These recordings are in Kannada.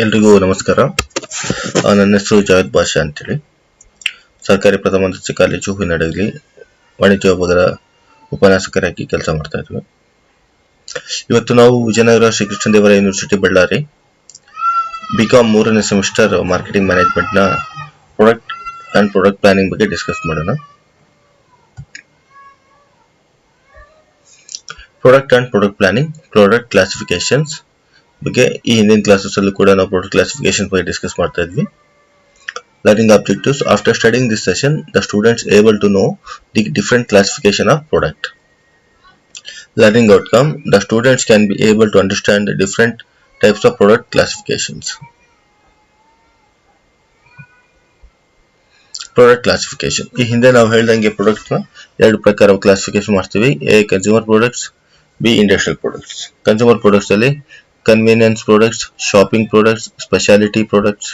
ಎಲ್ರಿಗೂ ನಮಸ್ಕಾರ. ನನ್ನ ಹೆಸರು ಜಾವೇದ್ ಬಾಷಾ ಅಂತೇಳಿ. ಸರ್ಕಾರಿ ಪ್ರಥಮ ದರ್ಜೆ ಕಾಲೇಜು ಹೂವಿನಡಗಲಿ ವಾಣಿಜ್ಯ ವಿಭಾಗದ ಉಪನ್ಯಾಸಕರಾಗಿ ಕೆಲಸ ಮಾಡ್ತಾ ಇದ್ವಿ. ಇವತ್ತು ನಾವು ವಿಜಯನಗರ ಶ್ರೀಕೃಷ್ಣದೇವರಾಯ ಯೂನಿವರ್ಸಿಟಿ ಬಳ್ಳಾರಿ ಬಿಕಾಂ 3ನೇ ಸೆಮಿಸ್ಟರ್ ಮಾರ್ಕೆಟಿಂಗ್ ಮ್ಯಾನೇಜ್ಮೆಂಟ್ ನ ಪ್ರಾಡಕ್ಟ್ ಅಂಡ್ ಪ್ರಾಡಕ್ಟ್ ಪ್ಲಾನಿಂಗ್ ಬಗ್ಗೆ ಡಿಸ್ಕಸ್ ಮಾಡೋಣ. Product and product planning, product classifications ಬಗ್ಗೆ ಈ ಹಿಂದಿನ ಕ್ಲಾಸಸ್ ಅಲ್ಲೂ ಕೂಡ ನಾವು ಪ್ರಾಡಕ್ಟ್ ಕ್ಲಾಸಿಫಿಕೇಶನ್ ಬಗ್ಗೆ ಡಿಸ್ಕಸ್ ಮಾಡ್ತಾ ಇದ್ವಿ. Learning objectives: after studying this session, the students able to know the different classification of product. Learning outcome: the students can be able to understand the different types of product classifications. Product classification, ಈ ಹಿಂದೆ ನಾವು ಹೇಳ್ದಂಗೆ ಪ್ರಾಡಕ್ಟ್ ನ ಎರಡು ಪ್ರಕಾರ ಕ್ಲಾಸಿಫಿಕೇಶನ್ ಮಾಡ್ತೀವಿ. A consumer products, B industrial products. Consumer products ಅಲ್ಲಿ convenience products, shopping products, speciality products,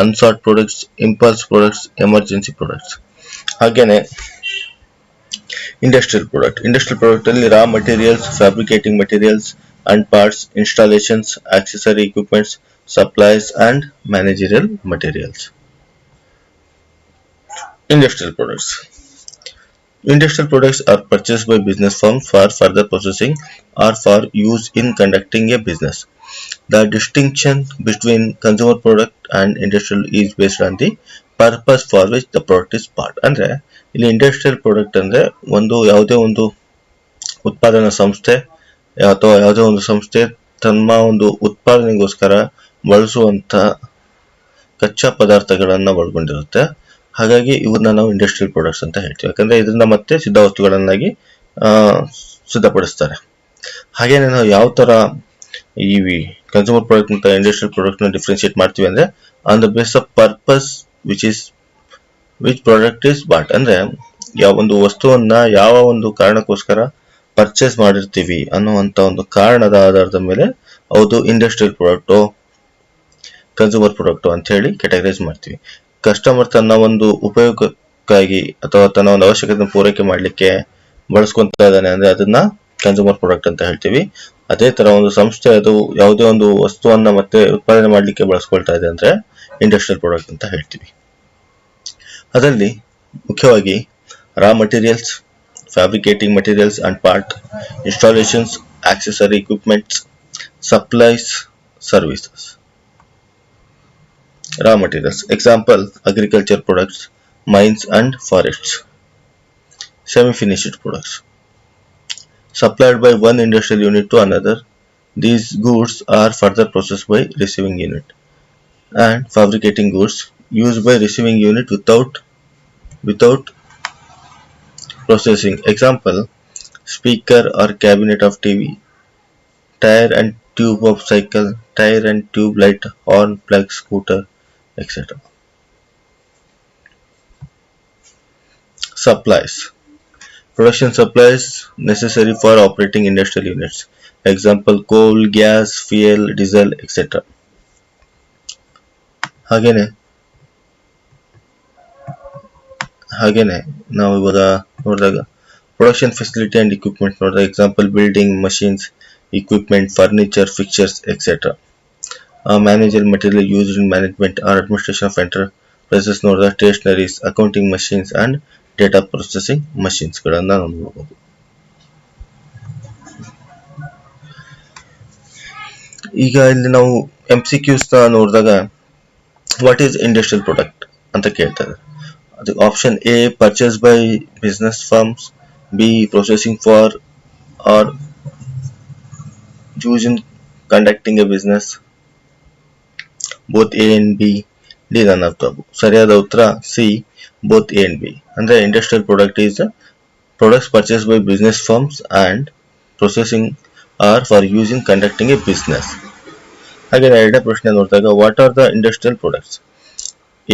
unsought products, impulse products, emergency products. ಹಾಗೇನೆ ಇಂಡಸ್ಟ್ರಿಯಲ್ ಪ್ರಾಡಕ್ಟ್ ಅಲ್ಲಿ raw materials, fabricating materials and parts, installations, accessory equipments, supplies and managerial materials. Industrial products are purchased by business firms for further processing or for use in conducting a business. The distinction between consumer product and industrial is based on the purpose for which the product is bought. ಅಂದ್ರೆ ಇಲ್ಲಿ ಇಂಡಸ್ಟ್ರಿಯಲ್ ಪ್ರಾಡಕ್ಟ್ ಅಂದ್ರೆ ಯಾವುದೇ ಒಂದು ಉತ್ಪಾದನಾ ಸಂಸ್ಥೆ ಅಥವಾ ಯಾವುದೇ ಒಂದು ಸಂಸ್ಥೆ ತಮ್ಮ ಒಂದು ಉತ್ಪಾದನೆಗೋಸ್ಕರ ಬಳಸುವಂತ ಕಚ್ಚಾ ಪದಾರ್ಥಗಳನ್ನ ಒಳಗೊಂಡಿರುತ್ತೆ. ಹಾಗಾಗಿ ಇವನ್ನ ನಾವು ಇಂಡಸ್ಟ್ರಿಯಲ್ ಪ್ರಾಡಕ್ಟ್ಸ್ ಅಂತ ಹೇಳ್ತೀವಿ. ಯಾಕಂದ್ರೆ ಇದನ್ನ ಮತ್ತೆ ಸಿದ್ಧ ವಸ್ತುಗಳನ್ನಾಗಿ ಸಿದ್ಧಪಡಿಸ್ತಾರೆ. ಹಾಗೇನೆ ನಾವು ಯಾವ ತರ ಈ ಕನ್ಸ್ಯೂಮರ್ ಪ್ರಾಡಕ್ಟ್ ಮತ್ತು ಇಂಡಸ್ಟ್ರಿಯಲ್ ಪ್ರಾಡಕ್ಟ್ ನ ಡಿಫ್ರೆನ್ಶಿಯೇಟ್ ಮಾಡ್ತೀವಿ ಅಂದ್ರೆ on the base of purpose which product is bought. ಅಂದ್ರೆ ಯಾವ ಒಂದು ವಸ್ತುವನ್ನ ಯಾವ ಒಂದು ಕಾರಣಕ್ಕೋಸ್ಕರ ಪರ್ಚೇಸ್ ಮಾಡಿರ್ತೀವಿ ಅನ್ನುವಂತ ಒಂದು ಕಾರಣದ ಆಧಾರದ ಮೇಲೆ ಅದು ಇಂಡಸ್ಟ್ರಿಯಲ್ ಪ್ರಾಡಕ್ಟ್, ಕನ್ಸ್ಯೂಮರ್ ಪ್ರಾಡಕ್ಟ್ ಅಂತ ಹೇಳಿ ಕ್ಯಾಟಗರೈಸ್ ಮಾಡ್ತೀವಿ. ಕಸ್ಟಮರ್ ತನ್ನ ಒಂದು ಉಪಯೋಗಕ್ಕಾಗಿ ಅಥವಾ ತನ್ನ ಒಂದು ಅವಶ್ಯಕತೆ ಪೂರೈಕೆ ಮಾಡಲಿಕ್ಕೆ ಬಳಸ್ಕೊಂತ ಇದ್ದಾನೆ ಅಂದ್ರೆ ಅದನ್ನ ಕನ್ಸ್ಯೂಮರ್ ಪ್ರಾಡಕ್ಟ್ ಅಂತ ಹೇಳ್ತೀವಿ. ಅದೇ ತರ ಒಂದು ಸಂಸ್ಥೆ ಅದು ಯಾವುದೇ ಒಂದು ವಸ್ತುವನ್ನ ಮತ್ತೆ ಉತ್ಪಾದನೆ ಮಾಡಲಿಕ್ಕೆ ಬಳಸ್ಕೊಳ್ತಾ ಇದೆ ಅಂದ್ರೆ ಇಂಡಸ್ಟ್ರಿಯಲ್ ಪ್ರಾಡಕ್ಟ್ ಅಂತ ಹೇಳ್ತೀವಿ. ಅದರಲ್ಲಿ ಮುಖ್ಯವಾಗಿ raw materials, fabricating materials and part, installations, accessory equipments, supplies, services. Raw materials. Example: agriculture products, mines and forests. Semi-finished products supplied by one industrial unit to another. These goods are further processed by receiving unit. And fabricating goods used by receiving unit without processing. Example: speaker or cabinet of TV, tire and tube of cycle, tire and tube light, horn, plug, scooter, etc. Supplies. Production supplies necessary for operating industrial units. Example: coal, gas, fuel, diesel, etc. ಹಾಗೇನೆ ನಾವು ಇವಾಗ ನೋಡಿದಾಗ ಪ್ರೊಡಕ್ಷನ್ ಫೆಸಿಲಿಟಿ ಅಂಡ್ ಇಕ್ವಿಪ್ಮೆಂಟ್ ನೋಡಿದಾಗ example: building, machines, equipment, furniture, fixtures, etc. Managerial material used in management or administration of enterprises ನೋಡಿದ stationeries, accounting machines and data processing machines ಗಳನ್ನ ನಾವು ನೋಡಬಹುದು. ಈಗ ಇಲ್ಲಿ ನಾವು MCQs ನ ನೋಡಿದಾಗ ವಾಟ್ ಈಸ್ ಇಂಡಸ್ಟ್ರಿಯಲ್ ಪ್ರಾಡಕ್ಟ್ ಅಂತ ಕೇಳ್ತಾರೆ. ಅದು option A purchase by business firms, B processing for are used in conducting a business, both A and B, D none of the above. ಸರಿಯಾದ ಉತ್ತರ C, both A and B. ಅಂದ್ರೆ industrial product is products purchased by business firms and processing are for use in conducting a business. ಹಾಗೆ ಎರಡನೇ ಪ್ರಶ್ನೆ ನೋಡಿದಾಗ what are the industrial products?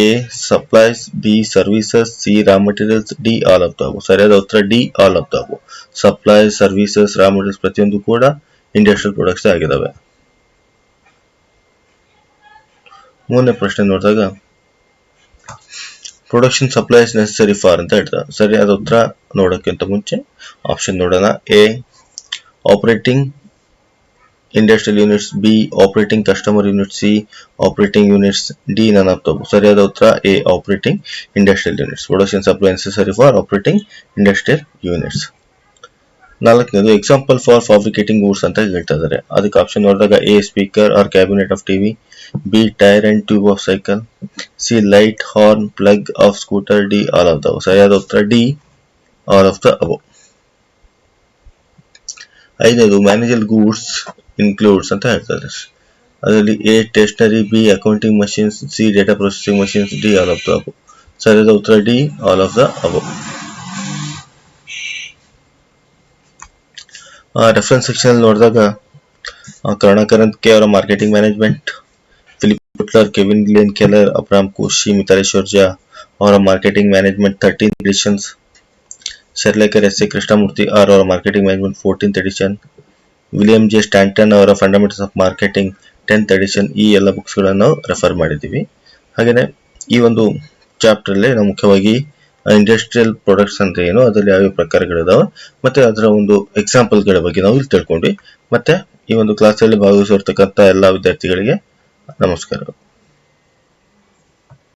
A supplies, B services, C Ra materials, D all of the above. ಸರಿಯಾದ ಉತ್ತರ D all of the above. Supplies, services, Ra materials ಪ್ರತಿಯೊಂದು ಕೂಡ ಇಂಡಸ್ಟ್ರಿಯಲ್ ಪ್ರಾಡಕ್ಟ್ಸ್ ಆಗಿದಾವೆ. ಮೂರನೇ ಪ್ರಶ್ನೆ ನೋಡಿದಾಗ ಪ್ರೊಡಕ್ಷನ್ ಸಪ್ಲೈಸ್ ನೆಸೆಸರಿ ಫಾರ್ ಅಂತ ಹೇಳ್ತಾರೆ. ಸರಿಯಾದ ಉತ್ತರ ನೋಡೋಕ್ಕಿಂತ ಮುಂಚೆ ಆಪ್ಷನ್ ನೋಡೋಣ. A operating industrial units, B operating customer unit, C operating units, D none of the above. ಸರಿಯಾದ ಉತ್ತರ A operating industrial units. Production supply necessary for operating industrial units. ನಾಲ್ಕನೇದು ಎಕ್ಸಾಂಪಲ್ ಫಾರ್ ಫ್ಯಾಬ್ರಿಕೇಟಿಂಗ್ ಗೂಡ್ಸ್ ಅಂತ ಹೇಳ್ತಾ ಇದ್ದಾರೆ. ಅದಕ್ಕೆ ಆಪ್ಷನ್ ನೋಡಿದಾಗ A speaker or cabinet of TV, B tyre and tube of cycle, C light horn plug of scooter, D all of the above. ಸರಿಯಾದ ಉತ್ತರ D all of the above. ಐದನೇದು ಮ್ಯಾನೇಜಲ್ ಗೂಡ್ಸ್ ಇನ್ಕ್ಲೂಡ್ಸ್ ಅಂತ ಹೇಳ್ತಾರೆ. ಅದರಲ್ಲಿ A stationery, B accounting machines, C data processing machines, D all of the above. ಸರಿಯಾದ ಉತ್ತರ D all of the above. Reference section ನೋಡಿದಾಗ ಕರುಣಾಕರನ್ ಕೆ ಅವರ marketing management, Philip Kotler, Kevin Lane Keller, Abraham Koshy, Mithileshwar Jha ಅವರ marketing management 13th editions, Sherlekar S A Krishnamurthy R ಅವರ marketing management 14th edition, William J Stanton ಅವರ fundamentals of marketing 10th edition, ಈ ಎಲ್ಲ ಬುಕ್ಸ್ ಗಳನ್ನು ನಾವು ರೆಫರ್ ಮಾಡಿದ್ದೀವಿ. ಹಾಗೇನೆ ಈ ಒಂದು ಚಾಪ್ಟರ್ ಅಲ್ಲಿ ನಾವು ಮುಖ್ಯವಾಗಿ ಇಂಡಸ್ಟ್ರಿಯಲ್ ಪ್ರಾಡಕ್ಟ್ಸ್ ಅಂತ ಏನು, ಅದರಲ್ಲಿ ಯಾವ ಪ್ರಕಾರಗಳಿದಾವೆ ಮತ್ತೆ ಅದರ ಒಂದು ಎಕ್ಸಾಂಪಲ್ ಗಳ ಬಗ್ಗೆ ನಾವು ಇಲ್ಲಿ ತಿಳ್ಕೊಂಡ್ವಿ. ಮತ್ತೆ ಈ ಒಂದು ಕ್ಲಾಸ್ ಅಲ್ಲಿ ಭಾಗವಹಿಸಿರ್ತಕ್ಕಂಥ ಎಲ್ಲ ವಿದ್ಯಾರ್ಥಿಗಳಿಗೆ ನಮಸ್ಕಾರಗಳು.